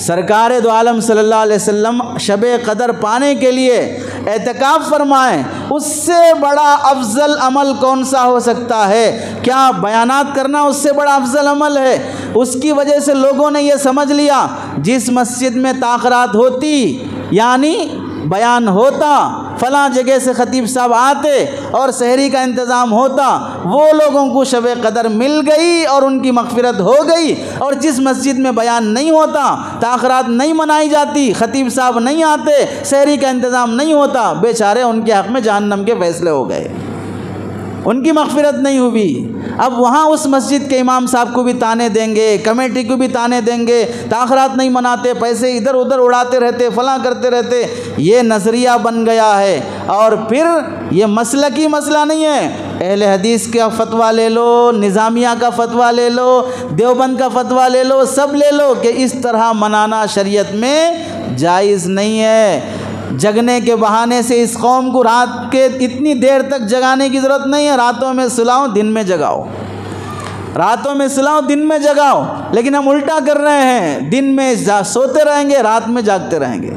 सरकार दो आलम सल्लल्लाहु अलैहि वसल्लम शब क़दर पाने के लिए एतकाफ़ फरमाएं, उससे बड़ा अफजल अमल कौन सा हो सकता है? क्या बयानात करना उससे बड़ा अफजल अमल है? उसकी वजह से लोगों ने ये समझ लिया, जिस मस्जिद में ताक़रात होती यानी बयान होता, फ़लाँ जगह से ख़तीब साहब आते और सहरी का इंतज़ाम होता, वो लोगों को शब क़दर मिल गई और उनकी मग़फ़िरत हो गई। और जिस मस्जिद में बयान नहीं होता, ताक़रात नहीं मनाई जाती, ख़तीब साहब नहीं आते, सहरी का इंतज़ाम नहीं होता, बेचारे उनके हक़ में जहन्नम के फ़ैसले हो गए, उनकी मग़फ़िरत नहीं हुई। अब वहाँ उस मस्जिद के इमाम साहब को भी ताने देंगे, कमेटी को भी ताने देंगे, ताख़रात नहीं मनाते, पैसे इधर उधर उड़ाते रहते, फ़लाँ करते रहते। ये नज़रिया बन गया है। और फिर ये मसलकी मसला नहीं है, अहले हदीस का फ़तवा ले लो, निज़ामिया का फ़तवा ले लो, देवबंद का फ़तवा ले लो, सब ले लो कि इस तरह मनाना शरीयत में जायज़ नहीं है। जगने के बहाने से इस कौम को रात के इतनी देर तक जगाने की ज़रूरत नहीं है। रातों में सुलाओ, दिन में जगाओ, रातों में सुलाओ, दिन में जगाओ। लेकिन हम उल्टा कर रहे हैं, दिन में सोते रहेंगे, रात में जागते रहेंगे।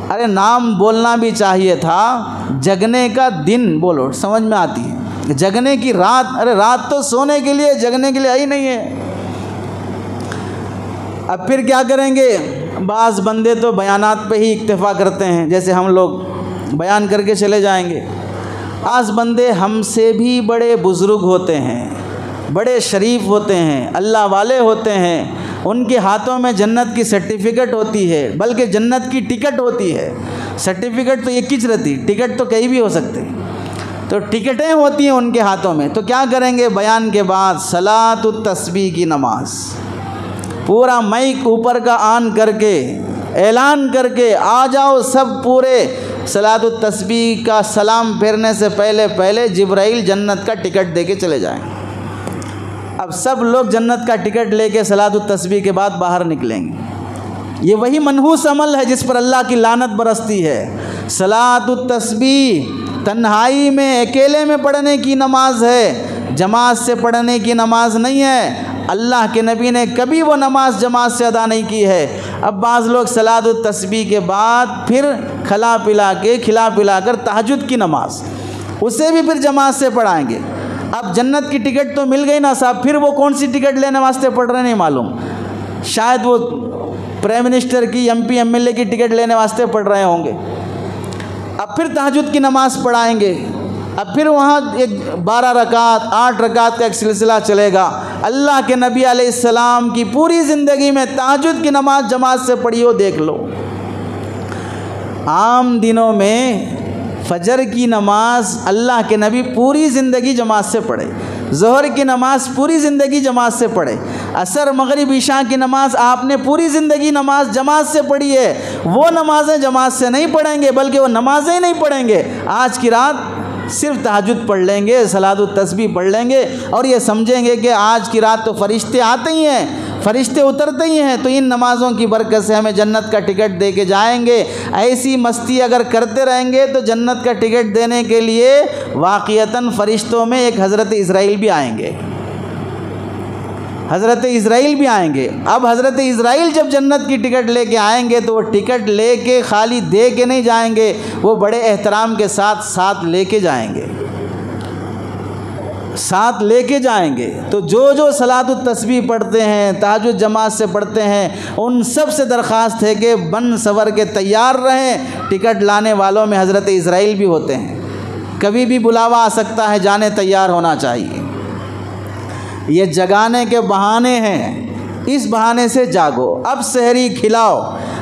अरे नाम बोलना भी चाहिए था, जगने का दिन बोलो, समझ में आती है। जगने की रात, अरे रात तो सोने के लिए, जगने के लिए आई नहीं है। अब फिर क्या करेंगे? बाज़ बंदे तो बयानात पे ही इक्तफ़ा करते हैं, जैसे हम लोग बयान करके चले जाएंगे। बाज़ बंदे हमसे भी बड़े बुज़ुर्ग होते हैं, बड़े शरीफ होते हैं, अल्लाह वाले होते हैं, उनके हाथों में जन्नत की सर्टिफ़िकेट होती है, बल्कि जन्नत की टिकट होती है। सर्टिफ़िकेट तो एक ही रहती, टिकट तो कहीं भी हो सकती, तो टिकटें होती हैं उनके हाथों में। तो क्या करेंगे? बयान के बाद सलातुत तस्बीह की नमाज़, पूरा माइक ऊपर का ऑन करके ऐलान करके आ जाओ सब पूरे। सलातुत तस्बीह का सलाम फेरने से पहले पहले जिब्राइल जन्नत का टिकट दे के चले जाएँ। अब सब लोग जन्नत का टिकट लेके सलातुत तस्बीह के बाद बाहर निकलेंगे। ये वही मनहूस अमल है जिस पर अल्लाह की लानत बरसती है। सलातुत तस्बीह तन्हाई में, अकेले में पढ़ने की नमाज है, जमात से पढ़ने की नमाज नहीं है। अल्लाह के नबी ने कभी वो नमाज जमात से अदा नहीं की है। अब बाज़ लोग सलातुत तस्बीह के बाद फिर खिला पिला कर तहज्जुद की नमाज, उसे भी फिर जमात से पढ़ाएंगे। अब जन्नत की टिकट तो मिल गई ना साहब, फिर वो कौन सी टिकट लेने वास्ते पढ़ रहे नहीं मालूम। शायद वो प्राइम मिनिस्टर की, MP MLA की टिकट लेने वास्ते पढ़ रहे होंगे। अब फिर तहज्जुद की नमाज़ पढ़ाएंगे। अब फिर वहाँ एक 12 रकात 8 रकात का एक सिलसिला चलेगा। अल्लाह के नबी अलैहिस्सलाम की पूरी ज़िंदगी में तहज्जुद की नमाज जमात से पढ़ी हो, देख लो। आम दिनों में फ़जर की नमाज अल्लाह के नबी पूरी ज़िंदगी जमात से पढ़े, ज़ोहर की नमाज़ पूरी ज़िंदगी जमात से पढ़े, असर मगरिब इशा की नमाज़ आपने पूरी ज़िंदगी नमाज जमात से पढ़ी है। वो नमाज़ें जमात से नहीं पढ़ेंगे, बल्कि वो नमाज़ें ही नहीं पढ़ेंगे, आज की रात सिर्फ तहज्जुद पढ़ लेंगे, सलातुत तस्बीह पढ़ लेंगे और ये समझेंगे कि आज की रात तो फरिश्ते आते ही हैं, फरिश्ते उतरते ही हैं, तो इन नमाज़ों की बरकत से हमें जन्नत का टिकट दे के जाएंगे। ऐसी मस्ती अगर करते रहेंगे तो जन्नत का टिकट देने के लिए वाक़ियतन फ़रिश्तों में एक हज़रत इज़राइल भी आएंगे, हज़रत इज़राइल भी आएंगे। अब हज़रत इज़राइल जब जन्नत की टिकट लेके आएंगे तो वो टिकट लेके खाली दे के नहीं जाएंगे, वो बड़े एहतराम के साथ साथ लेके जाएंगे, साथ लेके जाएंगे। तो जो सलातुत तस्बीह पढ़ते हैं, तहज्जुद जमात से पढ़ते हैं, उन सब से दरख्वास्त है कि बन सवर के तैयार रहें। टिकट लाने वालों में हज़रत इज़राइल भी होते हैं, कभी भी बुलावा आ सकता है, जाने तैयार होना चाहिए। ये जगाने के बहाने हैं, इस बहाने से जागो। अब सहरी खिलाओ,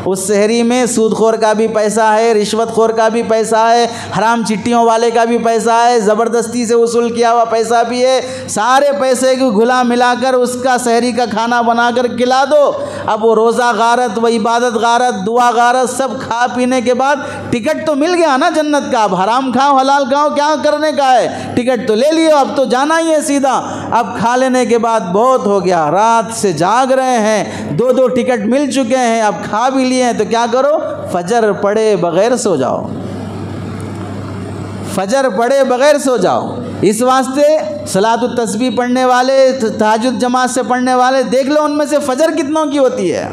उस सहरी में सूदखोर का भी पैसा है, रिश्वतखोर का भी पैसा है, हराम चिट्ठियों वाले का भी पैसा है, ज़बरदस्ती से वसूल किया हुआ पैसा भी है। सारे पैसे को घुला मिलाकर उसका सहरी का खाना बनाकर खिला दो। अब वो रोज़ा गारत, वो इबादत गारत, दुआ गारत सब खा पीने के बाद टिकट तो मिल गया ना जन्नत का। अब हराम खाओ हलाल खाओ, क्या करने का है, टिकट तो ले लियो, अब तो जाना ही है सीधा। अब खा लेने के बाद बहुत हो गया, रात से जाग रहे हैं, 2-2 टिकट मिल चुके हैं, अब खा भी लिए हैं, तो क्या करो, फजर पढ़े बगैर सो जाओ, फजर पढ़े बगैर सो जाओ। इस वास्ते सलातुत तस्बीह पढ़ने वाले, तहज्जुद जमात से पढ़ने वाले, देख लो उनमें से फजर कितनों की होती है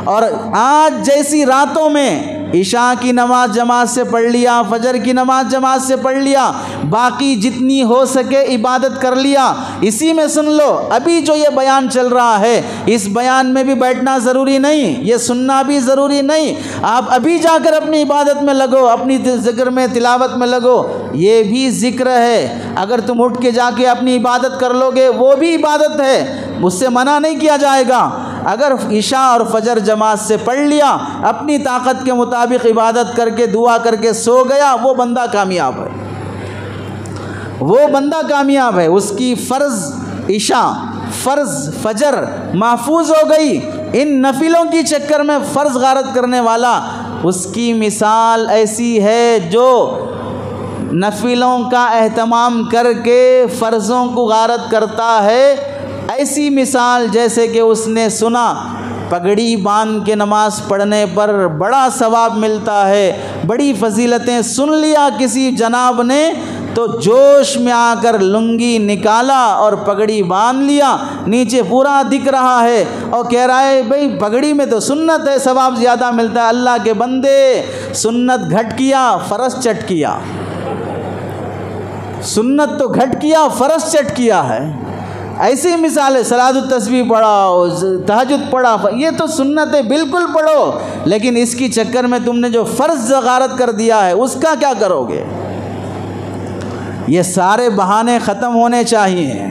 और आज जैसी रातों में इशा की नमाज जमात से पढ़ लिया, फजर की नमाज जमात से पढ़ लिया, बाकी जितनी हो सके इबादत कर लिया। इसी में सुन लो, अभी जो ये बयान चल रहा है इस बयान में भी बैठना ज़रूरी नहीं, ये सुनना भी ज़रूरी नहीं। आप अभी जाकर अपनी इबादत में लगो, अपनी ज़िक्र में तिलावत में लगो, ये भी ज़िक्र है। अगर तुम उठ के जाके अपनी इबादत कर लोगे वो भी इबादत है, उससे मना नहीं किया जाएगा। अगर इशा और फजर जमात से पढ़ लिया, अपनी ताकत के मुताबिक इबादत करके दुआ करके सो गया, वो बंदा कामयाब है, वो बंदा कामयाब है। उसकी फ़र्ज़ इशा फ़र्ज़ फजर महफूज हो गई। इन नफिलों की चक्कर में फ़र्ज़ गारत करने वाला, उसकी मिसाल ऐसी है जो नफिलों का एहतमाम करके फ़र्ज़ों को गारत करता है। ऐसी मिसाल जैसे कि उसने सुना पगड़ी बांध के नमाज़ पढ़ने पर बड़ा सवाब मिलता है, बड़ी फजीलतें, सुन लिया किसी जनाब ने तो जोश में आकर लुंगी निकाला और पगड़ी बांध लिया, नीचे पूरा दिख रहा है और कह रहा है भाई पगड़ी में तो सुन्नत है, सवाब ज़्यादा मिलता है। अल्लाह के बंदे, सुन्नत घट किया, फ़र्ज़ चट किया। सुन्नत तो घट किया, फ़र्ज़ चट किया है। ऐसी मिसाल है, सलातुत तस्बीह पढ़ा, तहज्जुद पढ़ा, ये तो सुन्नत है, बिल्कुल पढ़ो, लेकिन इसकी चक्कर में तुमने जो फ़र्ज़ गारत कर दिया है उसका क्या करोगे? ये सारे बहाने ख़त्म होने चाहिए,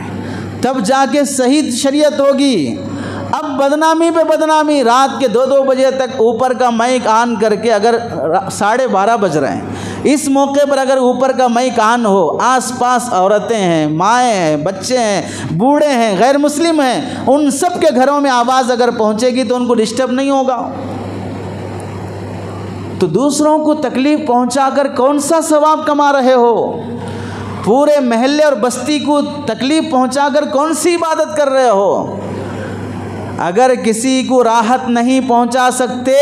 तब जाके सही शरीयत होगी। अब बदनामी पे बदनामी, रात के 2-2 बजे तक ऊपर का माइक ऑन करके, अगर 12:30 बज रहे हैं, इस मौके पर अगर ऊपर का माइक ऑन हो, आसपास औरतें हैं, माएँ हैं, बच्चे हैं, बूढ़े हैं, गैर मुस्लिम हैं, उन सब के घरों में आवाज़ अगर पहुँचेगी तो उनको डिस्टर्ब नहीं होगा? तो दूसरों को तकलीफ़ पहुँचाकर कौन सा सवाब कमा रहे हो? पूरे महल्ले और बस्ती को तकलीफ़ पहुँचाकर कौन सी इबादत कर रहे हो? अगर किसी को राहत नहीं पहुंचा सकते,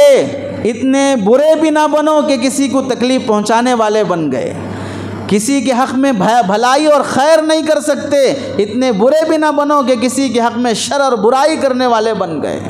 इतने बुरे भी ना बनो कि किसी को तकलीफ़ पहुंचाने वाले बन गए। किसी के हक़ में भलाई और खैर नहीं कर सकते, इतने बुरे भी ना बनो कि किसी के हक़ में शर और बुराई करने वाले बन गए।